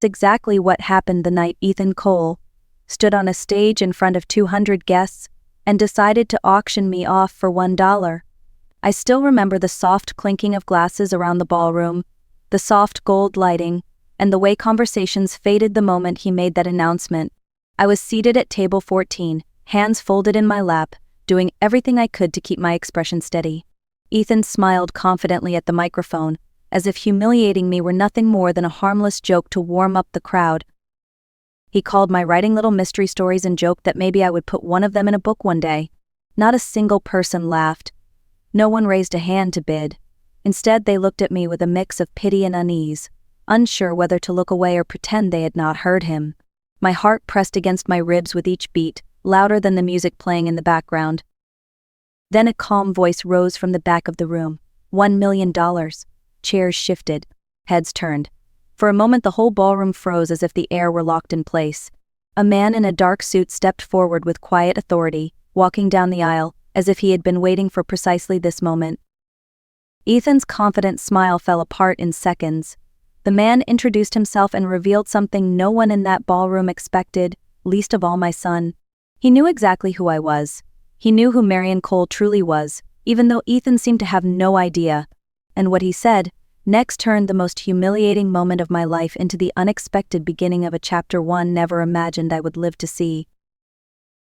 exactly what happened the night Ethan Cole stood on a stage in front of 200 guests and decided to auction me off for $1. I still remember the soft clinking of glasses around the ballroom, the soft gold lighting, and the way conversations faded the moment he made that announcement. I was seated at table 14, hands folded in my lap, doing everything I could to keep my expression steady. Ethan smiled confidently at the microphone, as if humiliating me were nothing more than a harmless joke to warm up the crowd. He called my writing little mystery stories and joked that maybe I would put one of them in a book one day. Not a single person laughed. No one raised a hand to bid. Instead, they looked at me with a mix of pity and unease, unsure whether to look away or pretend they had not heard him. My heart pressed against my ribs with each beat, louder than the music playing in the background. Then a calm voice rose from the back of the room. $1 million. Chairs shifted. Heads turned. For a moment the whole ballroom froze as if the air were locked in place. A man in a dark suit stepped forward with quiet authority, walking down the aisle, as if he had been waiting for precisely this moment. Ethan's confident smile fell apart in seconds. The man introduced himself and revealed something no one in that ballroom expected, least of all my son. He knew exactly who I was. He knew who Marion Cole truly was, even though Ethan seemed to have no idea. And what he said next turned the most humiliating moment of my life into the unexpected beginning of a chapter one never imagined I would live to see.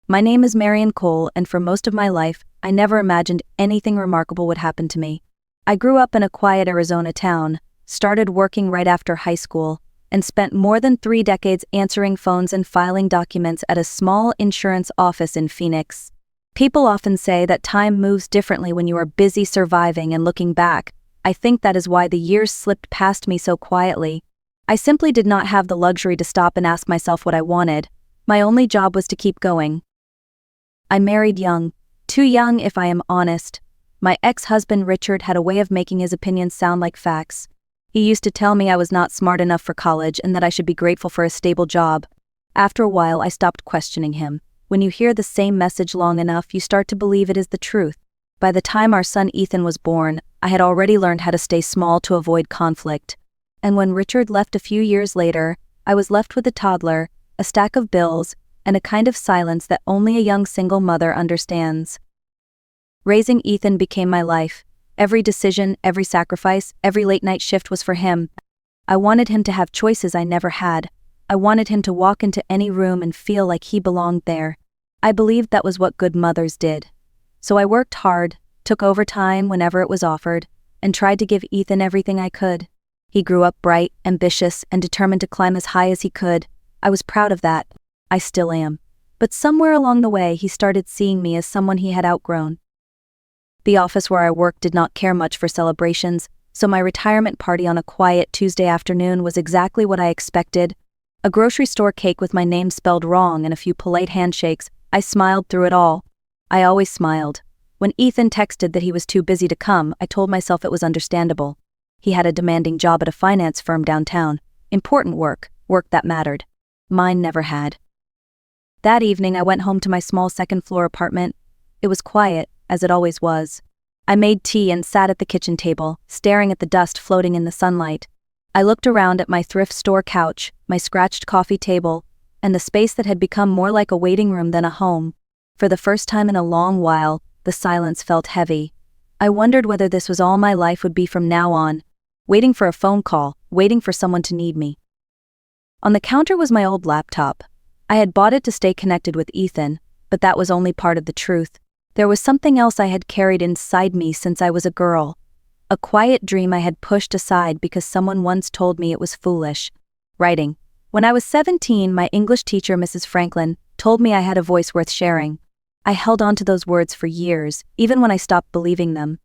My name is Marion Cole, and for most of my life, I never imagined anything remarkable would happen to me. I grew up in a quiet Arizona town, started working right after high school, and spent more than 3 decades answering phones and filing documents at a small insurance office in Phoenix. People often say that time moves differently when you are busy surviving and looking back. I think that is why the years slipped past me so quietly. I simply did not have the luxury to stop and ask myself what I wanted. My only job was to keep going. I married young. Too young if I am honest. My ex-husband Richard had a way of making his opinions sound like facts. He used to tell me I was not smart enough for college and that I should be grateful for a stable job. After a while, I stopped questioning him. When you hear the same message long enough, you start to believe it is the truth. By the time our son Ethan was born, I had already learned how to stay small to avoid conflict. And when Richard left a few years later, I was left with a toddler, a stack of bills, and a kind of silence that only a young single mother understands. Raising Ethan became my life. Every decision, every sacrifice, every late-night shift was for him. I wanted him to have choices I never had. I wanted him to walk into any room and feel like he belonged there. I believed that was what good mothers did. So I worked hard, took overtime whenever it was offered, and tried to give Ethan everything I could. He grew up bright, ambitious, and determined to climb as high as he could. I was proud of that. I still am. But somewhere along the way he started seeing me as someone he had outgrown. The office where I worked did not care much for celebrations, so my retirement party on a quiet Tuesday afternoon was exactly what I expected. A grocery store cake with my name spelled wrong and a few polite handshakes. I smiled through it all. I always smiled. When Ethan texted that he was too busy to come, I told myself it was understandable. He had a demanding job at a finance firm downtown. Important work that mattered. Mine never had. That evening I went home to my small second-floor apartment. It was quiet, as it always was. I made tea and sat at the kitchen table, staring at the dust floating in the sunlight. I looked around at my thrift store couch, my scratched coffee table, and the space that had become more like a waiting room than a home. For the first time in a long while, the silence felt heavy. I wondered whether this was all my life would be from now on. Waiting for a phone call, waiting for someone to need me. On the counter was my old laptop. I had bought it to stay connected with Ethan, but that was only part of the truth. There was something else I had carried inside me since I was a girl. A quiet dream I had pushed aside because someone once told me it was foolish. Writing. When I was 17, my English teacher, Mrs. Franklin, told me I had a voice worth sharing. I held on to those words for years, even when I stopped believing them.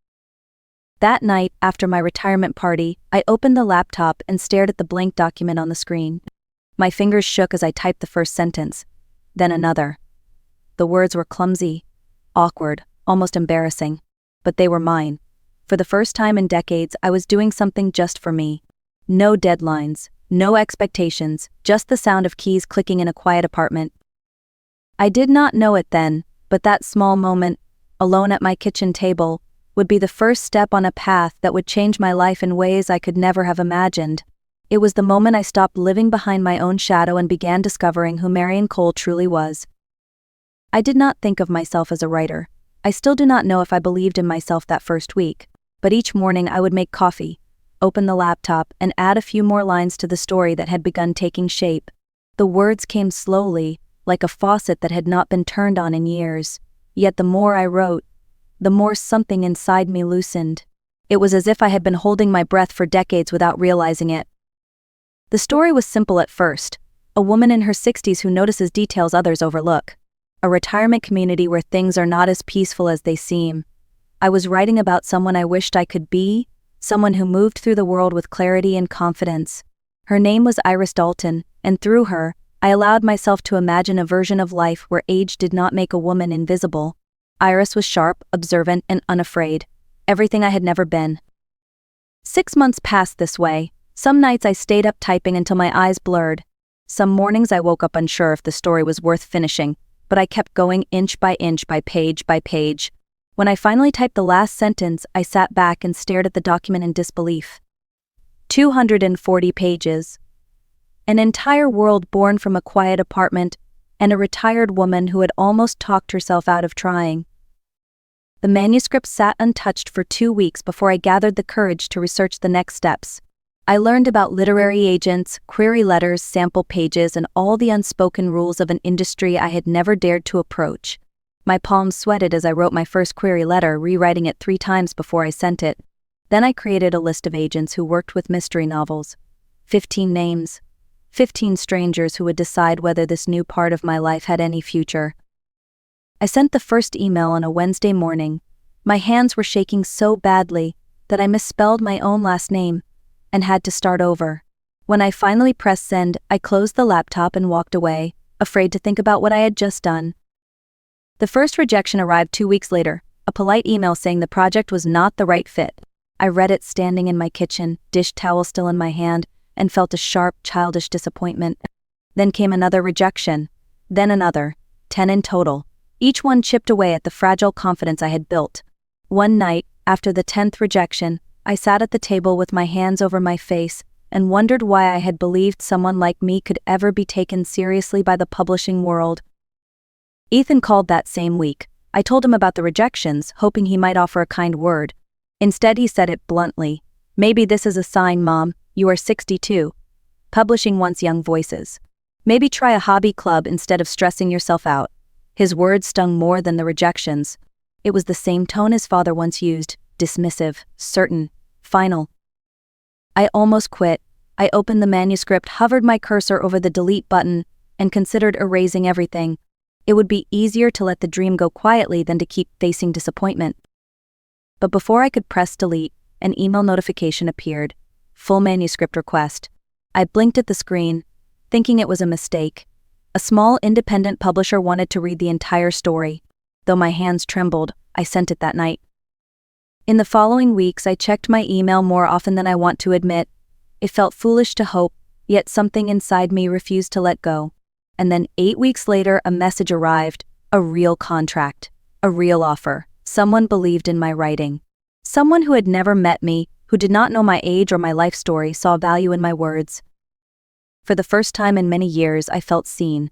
That night, after my retirement party, I opened the laptop and stared at the blank document on the screen. My fingers shook as I typed the first sentence, then another. The words were clumsy, awkward, almost embarrassing, but they were mine. For the first time in decades, I was doing something just for me. No deadlines, no expectations, just the sound of keys clicking in a quiet apartment. I did not know it then, but that small moment, alone at my kitchen table, would be the first step on a path that would change my life in ways I could never have imagined. It was the moment I stopped living behind my own shadow and began discovering who Marion Cole truly was. I did not think of myself as a writer. I still do not know if I believed in myself that first week, but each morning I would make coffee, open the laptop, and add a few more lines to the story that had begun taking shape. The words came slowly, like a faucet that had not been turned on in years. Yet the more I wrote, the more something inside me loosened. It was as if I had been holding my breath for decades without realizing it. The story was simple at first: a woman in her 60s who notices details others overlook. A retirement community where things are not as peaceful as they seem. I was writing about someone I wished I could be, someone who moved through the world with clarity and confidence. Her name was Iris Dalton, and through her, I allowed myself to imagine a version of life where age did not make a woman invisible. Iris was sharp, observant, and unafraid. Everything I had never been. 6 months passed this way. Some nights I stayed up typing until my eyes blurred. Some mornings I woke up unsure if the story was worth finishing, but I kept going inch by page by page. When I finally typed the last sentence, I sat back and stared at the document in disbelief. 240 pages. An entire world born from a quiet apartment, and a retired woman who had almost talked herself out of trying. The manuscript sat untouched for 2 weeks before I gathered the courage to research the next steps. I learned about literary agents, query letters, sample pages, and all the unspoken rules of an industry I had never dared to approach. My palms sweated as I wrote my first query letter, rewriting it 3 times before I sent it. Then I created a list of agents who worked with mystery novels. 15 names. 15 strangers who would decide whether this new part of my life had any future. I sent the first email on a Wednesday morning. My hands were shaking so badly that I misspelled my own last name and had to start over. When I finally pressed send, I closed the laptop and walked away, afraid to think about what I had just done. The first rejection arrived 2 weeks later, a polite email saying the project was not the right fit. I read it standing in my kitchen, dish towel still in my hand, and felt a sharp, childish disappointment. Then came another rejection. Then another. 10 in total. Each one chipped away at the fragile confidence I had built. One night, after the 10th rejection, I sat at the table with my hands over my face and wondered why I had believed someone like me could ever be taken seriously by the publishing world. Ethan called that same week. I told him about the rejections, hoping he might offer a kind word. Instead, he said it bluntly. "Maybe this is a sign, Mom. You are 62. Publishing wants young voices. Maybe try a hobby club instead of stressing yourself out." His words stung more than the rejections. It was the same tone his father once used, dismissive, certain, final. I almost quit. I opened the manuscript, hovered my cursor over the delete button, and considered erasing everything. It would be easier to let the dream go quietly than to keep facing disappointment. But before I could press delete, an email notification appeared. Full manuscript request. I blinked at the screen, thinking it was a mistake. A small independent publisher wanted to read the entire story. Though my hands trembled, I sent it that night. In the following weeks, I checked my email more often than I want to admit. It felt foolish to hope, yet something inside me refused to let go. And then 8 weeks later, a message arrived, a real contract, a real offer. Someone believed in my writing. Someone who had never met me, who did not know my age or my life story, saw value in my words. For the first time in many years, I felt seen.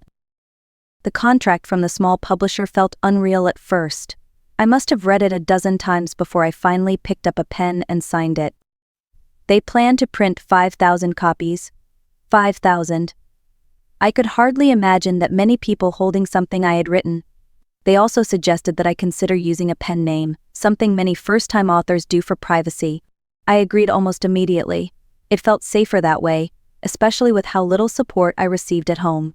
The contract from the small publisher felt unreal at first. I must have read it a dozen times before I finally picked up a pen and signed it. They planned to print 5,000 copies. 5,000. I could hardly imagine that many people holding something I had written. They also suggested that I consider using a pen name, something many first-time authors do for privacy. I agreed almost immediately. It felt safer that way, especially with how little support I received at home.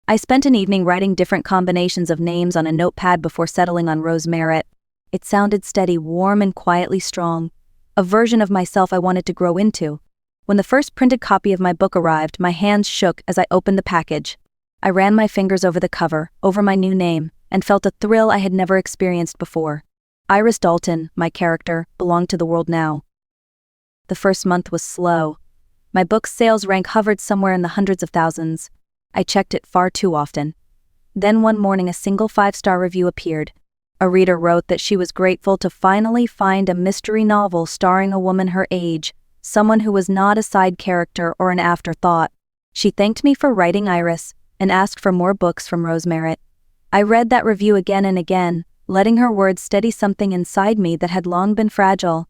I spent an evening writing different combinations of names on a notepad before settling on Rose Merritt. It sounded steady, warm, and quietly strong. A version of myself I wanted to grow into. When the first printed copy of my book arrived, my hands shook as I opened the package. I ran my fingers over the cover, over my new name, and felt a thrill I had never experienced before. Iris Dalton, my character, belonged to the world now. The first month was slow. My book's sales rank hovered somewhere in the hundreds of thousands. I checked it far too often. Then one morning a single 5-star review appeared. A reader wrote that she was grateful to finally find a mystery novel starring a woman her age, someone who was not a side character or an afterthought. She thanked me for writing Iris and asked for more books from Rosemary. I read that review again and again, letting her words steady something inside me that had long been fragile.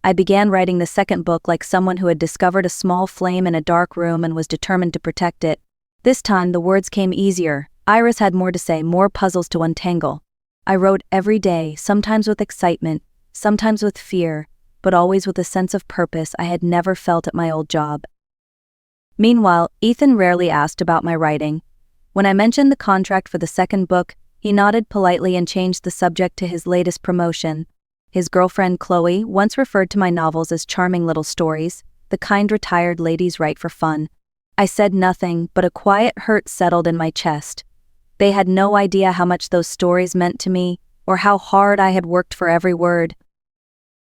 I began writing the second book like someone who had discovered a small flame in a dark room and was determined to protect it. This time the words came easier. Iris had more to say, more puzzles to untangle. I wrote every day, sometimes with excitement, sometimes with fear, but always with a sense of purpose I had never felt at my old job. Meanwhile, Ethan rarely asked about my writing. When I mentioned the contract for the second book, he nodded politely and changed the subject to his latest promotion. His girlfriend Chloe once referred to my novels as charming little stories, the kind retired ladies write for fun. I said nothing, but a quiet hurt settled in my chest. They had no idea how much those stories meant to me, or how hard I had worked for every word.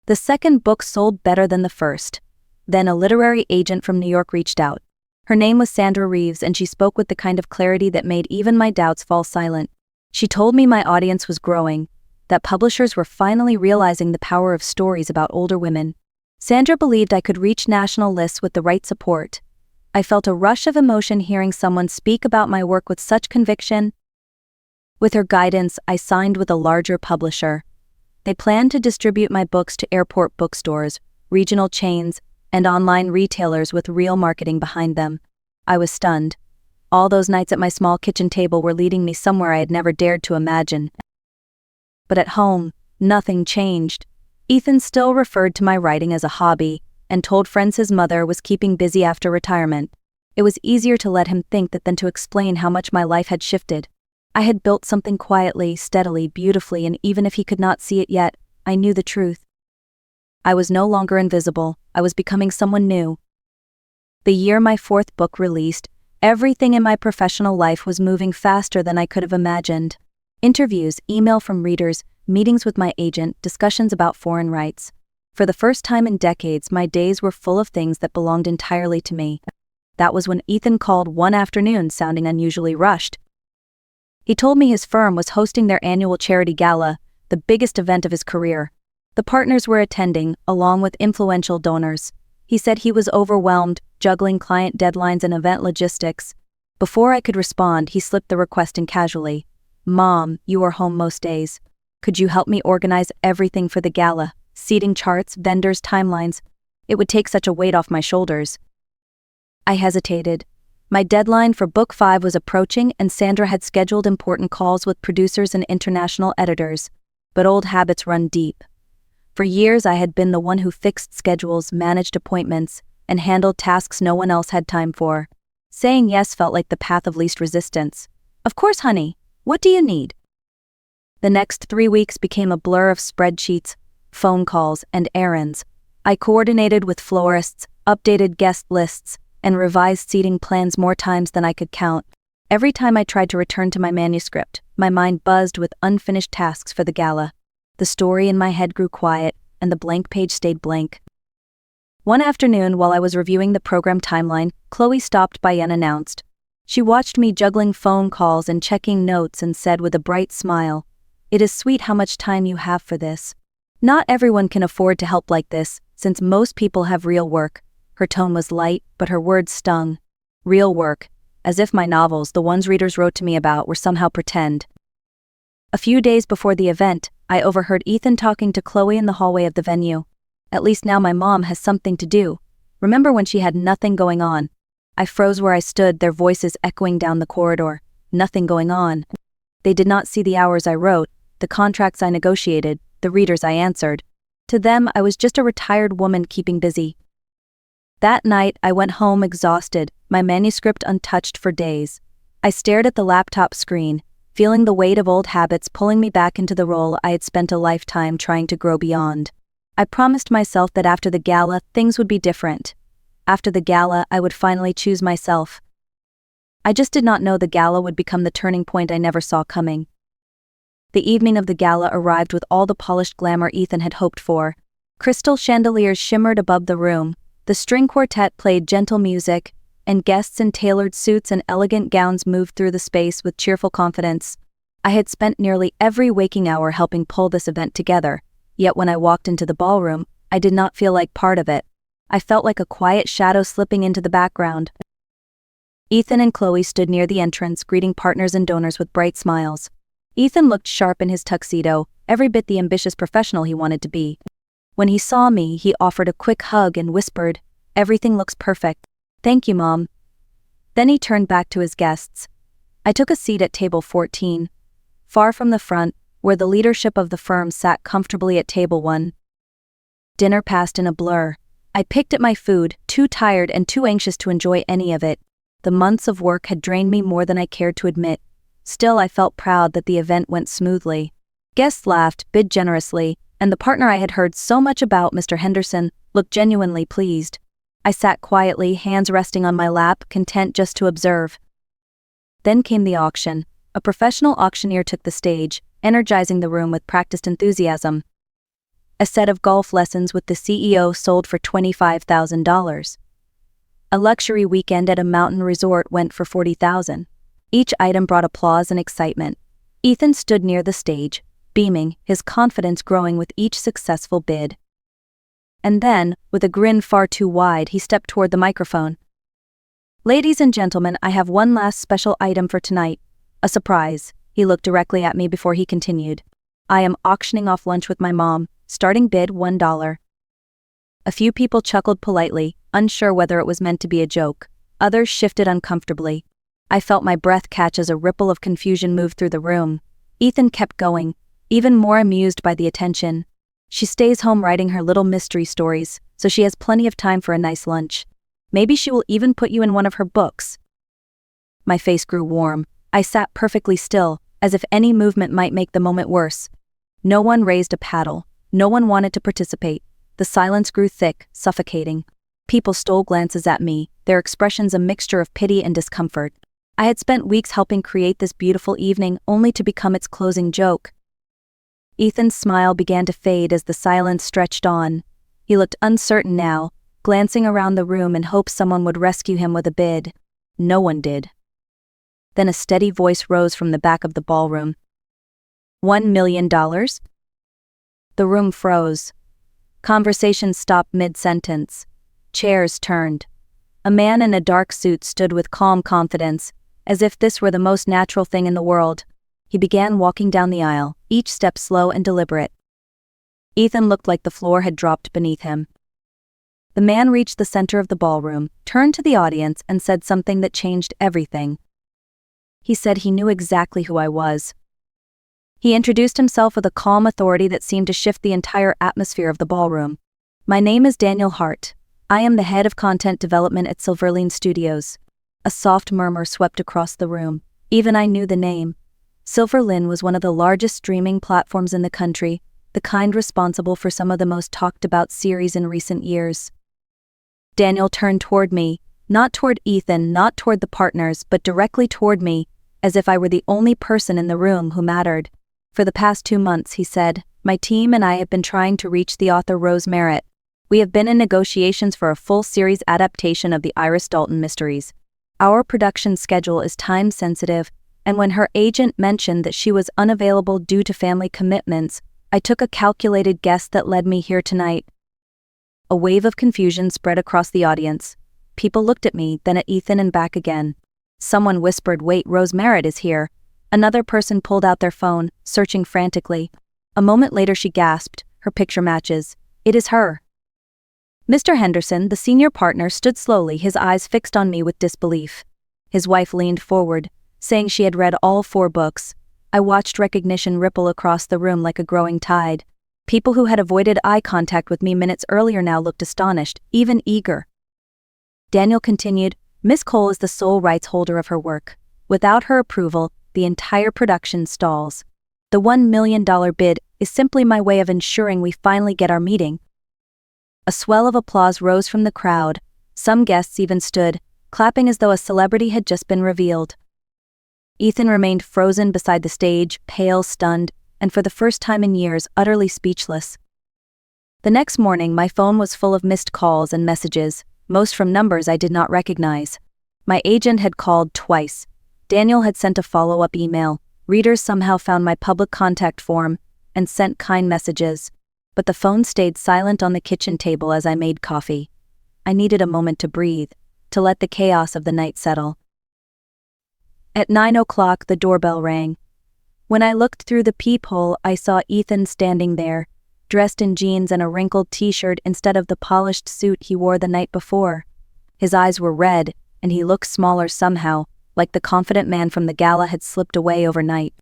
The second book sold better than the first. Then a literary agent from New York reached out. Her name was Sandra Reeves, and she spoke with the kind of clarity that made even my doubts fall silent. She told me my audience was growing, that publishers were finally realizing the power of stories about older women. Sandra believed I could reach national lists with the right support. I felt a rush of emotion hearing someone speak about my work with such conviction. With her guidance, I signed with a larger publisher. They planned to distribute my books to airport bookstores, regional chains, and online retailers with real marketing behind them. I was stunned. All those nights at my small kitchen table were leading me somewhere I had never dared to imagine. But at home, nothing changed. Ethan still referred to my writing as a hobby, and told friends his mother was keeping busy after retirement. It was easier to let him think that than to explain how much my life had shifted. I had built something quietly, steadily, beautifully, and even if he could not see it yet, I knew the truth. I was no longer invisible. I was becoming someone new. The year my fourth book released, everything in my professional life was moving faster than I could have imagined. Interviews, email from readers, meetings with my agent, discussions about foreign rights. For the first time in decades, my days were full of things that belonged entirely to me. That was when Ethan called one afternoon, sounding unusually rushed. He told me his firm was hosting their annual charity gala, the biggest event of his career. The partners were attending, along with influential donors. He said he was overwhelmed, juggling client deadlines and event logistics. Before I could respond, he slipped the request in casually. "Mom, you are home most days. Could you help me organize everything for the gala? Seating charts, vendors, timelines. It would take such a weight off my shoulders." I hesitated. My deadline for Book 5 was approaching, and Sandra had scheduled important calls with producers and international editors. But old habits run deep. For years I had been the one who fixed schedules, managed appointments, and handled tasks no one else had time for. Saying yes felt like the path of least resistance. "Of course, honey. What do you need?" The next 3 weeks became a blur of spreadsheets, phone calls, and errands. I coordinated with florists, updated guest lists, and revised seating plans more times than I could count. Every time I tried to return to my manuscript, my mind buzzed with unfinished tasks for the gala. The story in my head grew quiet, and the blank page stayed blank. One afternoon, while I was reviewing the program timeline, Chloe stopped by unannounced. She watched me juggling phone calls and checking notes and said with a bright smile, "It is sweet how much time you have for this. Not everyone can afford to help like this, since most people have real work." Her tone was light, but her words stung. Real work, as if my novels, the ones readers wrote to me about, were somehow pretend. A few days before the event, I overheard Ethan talking to Chloe in the hallway of the venue. "At least now my mom has something to do. Remember when she had nothing going on?" I froze where I stood, their voices echoing down the corridor. Nothing going on. They did not see the hours I wrote, the contracts I negotiated, the readers I answered. To them, I was just a retired woman keeping busy. That night, I went home exhausted, my manuscript untouched for days. I stared at the laptop screen, feeling the weight of old habits pulling me back into the role I had spent a lifetime trying to grow beyond. I promised myself that after the gala, things would be different. After the gala, I would finally choose myself. I just did not know the gala would become the turning point I never saw coming. The evening of the gala arrived with all the polished glamour Ethan had hoped for. Crystal chandeliers shimmered above the room, the string quartet played gentle music, and guests in tailored suits and elegant gowns moved through the space with cheerful confidence. I had spent nearly every waking hour helping pull this event together, yet when I walked into the ballroom, I did not feel like part of it. I felt like a quiet shadow slipping into the background. Ethan and Chloe stood near the entrance, greeting partners and donors with bright smiles. Ethan looked sharp in his tuxedo, every bit the ambitious professional he wanted to be. When he saw me, he offered a quick hug and whispered, "Everything looks perfect. Thank you, Mom." Then he turned back to his guests. I took a seat at table 14, far from the front, where the leadership of the firm sat comfortably at table 1. Dinner passed in a blur. I picked at my food, too tired and too anxious to enjoy any of it. The months of work had drained me more than I cared to admit. Still, I felt proud that the event went smoothly. Guests laughed, bid generously, and the partner I had heard so much about, Mr. Henderson, looked genuinely pleased. I sat quietly, hands resting on my lap, content just to observe. Then came the auction. A professional auctioneer took the stage, energizing the room with practiced enthusiasm. A set of golf lessons with the CEO sold for $25,000. A luxury weekend at a mountain resort went for $40,000. Each item brought applause and excitement. Ethan stood near the stage, beaming, his confidence growing with each successful bid. And then, with a grin far too wide, he stepped toward the microphone. "Ladies and gentlemen, I have one last special item for tonight. A surprise." He looked directly at me before he continued. "I am auctioning off lunch with my mom. Starting bid $1. A few people chuckled politely, unsure whether it was meant to be a joke. Others shifted uncomfortably. I felt my breath catch as a ripple of confusion moved through the room. Ethan kept going, even more amused by the attention. "She stays home writing her little mystery stories, so she has plenty of time for a nice lunch. Maybe she will even put you in one of her books." My face grew warm. I sat perfectly still, as if any movement might make the moment worse. No one raised a paddle. No one wanted to participate. The silence grew thick, suffocating. People stole glances at me, their expressions a mixture of pity and discomfort. I had spent weeks helping create this beautiful evening only to become its closing joke. Ethan's smile began to fade as the silence stretched on. He looked uncertain now, glancing around the room in hopes someone would rescue him with a bid. No one did. Then a steady voice rose from the back of the ballroom. $1 million? The room froze. Conversation stopped mid-sentence. Chairs turned. A man in a dark suit stood with calm confidence, as if this were the most natural thing in the world. He began walking down the aisle, each step slow and deliberate. Ethan looked like the floor had dropped beneath him. The man reached the center of the ballroom, turned to the audience, and said something that changed everything. He said he knew exactly who I was. He introduced himself with a calm authority that seemed to shift the entire atmosphere of the ballroom. "My name is Daniel Hart. I am the head of content development at Silverline Studios." A soft murmur swept across the room. Even I knew the name. Silverline was one of the largest streaming platforms in the country, the kind responsible for some of the most talked about series in recent years. Daniel turned toward me, not toward Ethan, not toward the partners, but directly toward me, as if I were the only person in the room who mattered. "For the past 2 months," he said, "my team and I have been trying to reach the author Rose Merritt. We have been in negotiations for a full-series adaptation of the Iris Dalton mysteries. Our production schedule is time-sensitive, and when her agent mentioned that she was unavailable due to family commitments, I took a calculated guess that led me here tonight." A wave of confusion spread across the audience. People looked at me, then at Ethan and back again. Someone whispered, "Wait, Rose Merritt is here." Another person pulled out their phone, searching frantically. A moment later she gasped, "Her picture matches. It is her." Mr. Henderson, the senior partner, stood slowly, his eyes fixed on me with disbelief. His wife leaned forward, saying she had read all 4 books. I watched recognition ripple across the room like a growing tide. People who had avoided eye contact with me minutes earlier now looked astonished, even eager. Daniel continued, "Miss Cole is the sole rights holder of her work. Without her approval, the entire production stalls. The $1 million bid is simply my way of ensuring we finally get our meeting." A swell of applause rose from the crowd. Some guests even stood, clapping as though a celebrity had just been revealed. Ethan remained frozen beside the stage, pale, stunned, and for the first time in years, utterly speechless. The next morning, my phone was full of missed calls and messages, most from numbers I did not recognize. My agent had called twice. Daniel had sent a follow-up email. Readers somehow found my public contact form and sent kind messages. But the phone stayed silent on the kitchen table as I made coffee. I needed a moment to breathe, to let the chaos of the night settle. At 9 o'clock, the doorbell rang. When I looked through the peephole, I saw Ethan standing there, dressed in jeans and a wrinkled t-shirt instead of the polished suit he wore the night before. His eyes were red, and he looked smaller somehow, like the confident man from the Gala had slipped away overnight.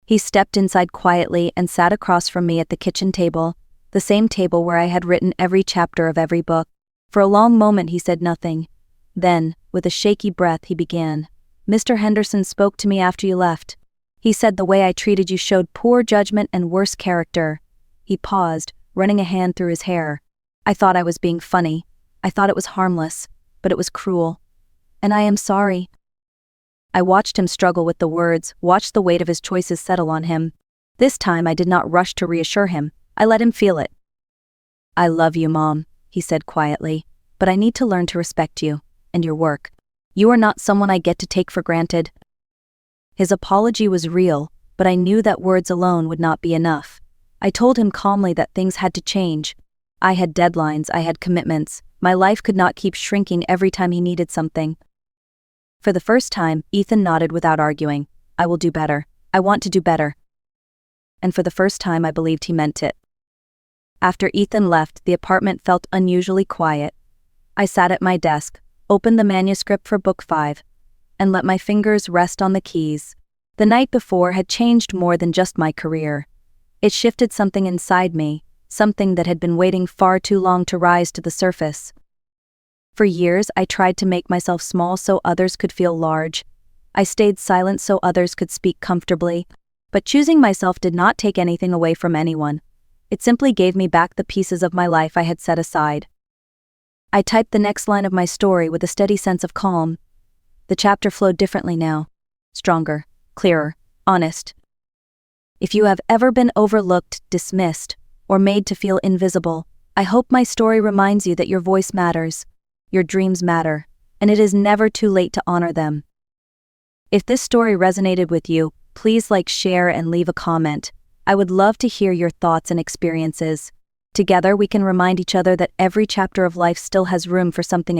He stepped inside quietly and sat across from me at the kitchen table, the same table where I had written every chapter of every book. For a long moment he said nothing. Then, with a shaky breath, he began. "Mr. Henderson spoke to me after you left. He said the way I treated you showed poor judgment and worse character." He paused, running a hand through his hair. I thought I was being funny. I thought it was harmless, but it was cruel. "And I am sorry." I watched him struggle with the words, watched the weight of his choices settle on him. This time I did not rush to reassure him. I let him feel it. "I love you, Mom," he said quietly, "but I need to learn to respect you and your work. You are not someone I get to take for granted." His apology was real, but I knew that words alone would not be enough. I told him calmly that things had to change. I had deadlines, I had commitments. My life could not keep shrinking every time he needed something. For the first time, Ethan nodded without arguing. "I will do better. I want to do better." And for the first time, I believed he meant it. After Ethan left, the apartment felt unusually quiet. I sat at my desk, opened the manuscript for Book 5, and let my fingers rest on the keys. The night before had changed more than just my career. It shifted something inside me, something that had been waiting far too long to rise to the surface. For years, I tried to make myself small so others could feel large. I stayed silent so others could speak comfortably. But choosing myself did not take anything away from anyone. It simply gave me back the pieces of my life I had set aside. I typed the next line of my story with a steady sense of calm. The chapter flowed differently now. Stronger, clearer, honest. If you have ever been overlooked, dismissed, or made to feel invisible, I hope my story reminds you that your voice matters, your dreams matter, and it is never too late to honor them. If this story resonated with you, please like, share, and leave a comment. I would love to hear your thoughts and experiences. Together we can remind each other that every chapter of life still has room for something